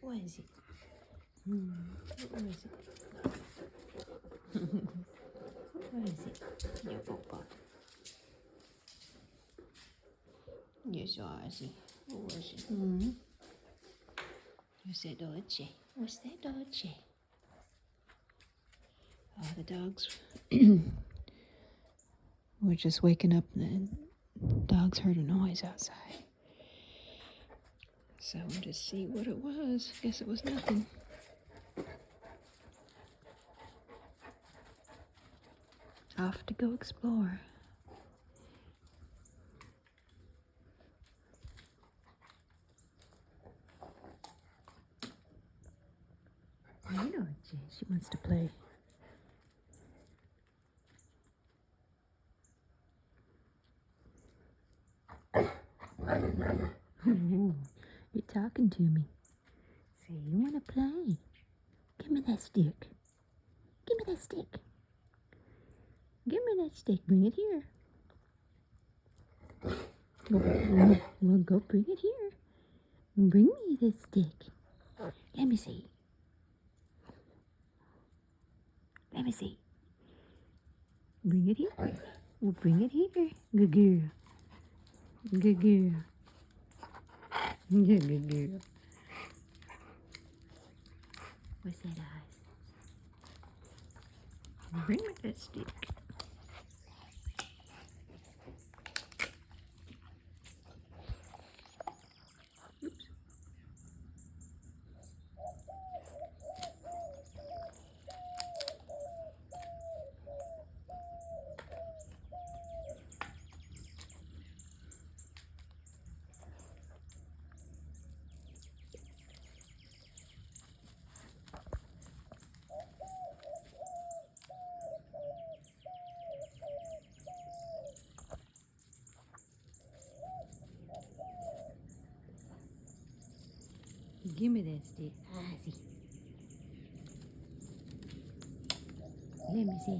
What is it? What is it? What is it? Your papa. Yes, Ozzy. What was it? What's that, Dodgy? What's that, Dodgy? Oh, the dogs were just waking up and the dogs heard a noise outside. So I wanted to see what it was. Guess it was nothing. Off to go explore. I know, she wants to play. You're talking to me. Say, you want to play? Give me that stick. Give me that stick. Give me that stick. Bring it here. Well, go bring it here. Bring me this stick. Let me see. Let me see. Bring it here. Well, bring it here. Good girl. Good girl. Good girl. What's that, eyes? Bring me that stick. Oops. Give me that stick, Ozzy. Let me see.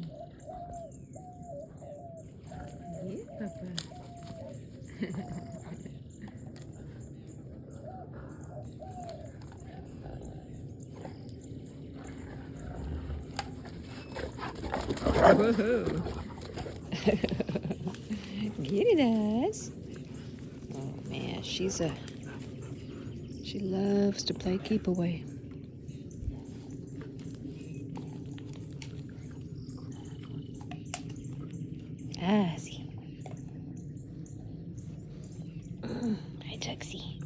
Yeah, Papa. Woohoo! Get it, Oz. Oh man, she loves to play keep away. Ozzy. Hi, Tuxie.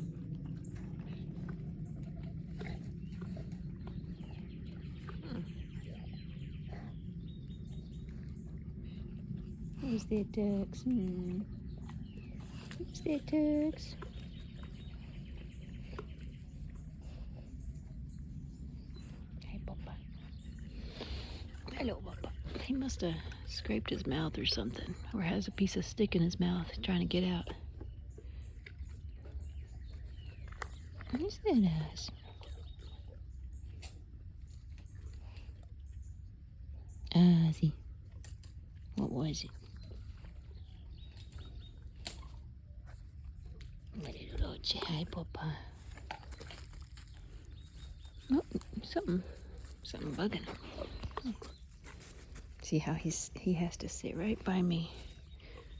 Who's that, Tux? Who's that, Tux? Hey, Papa. Hello, Papa. He must have scraped his mouth or something, or has a piece of stick in his mouth trying to get out. Who's that, Oz? Ozzy. What was it? Hi, Papa. Oh, something bugging him. See how he has to sit right by me.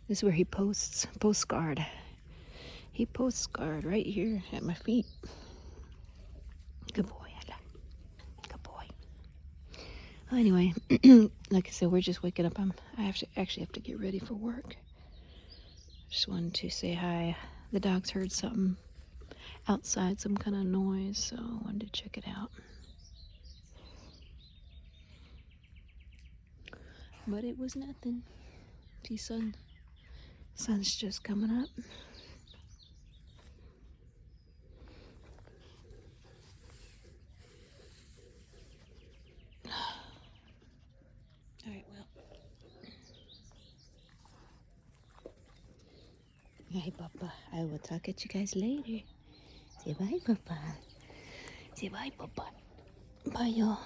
This is where he posts guard. He posts guard right here at my feet. Good boy, Ella. Good boy. Well, anyway, like I said, we're just waking up. I actually have to get ready for work. Just wanted to say hi. The dogs heard something outside, some kind of noise, so I wanted to check it out. But it was nothing. See, sun's just coming up. All right, well. Hey, Papa. I will talk at you guys later. Say bye, Papa. Say bye, Papa. Bye, y'all.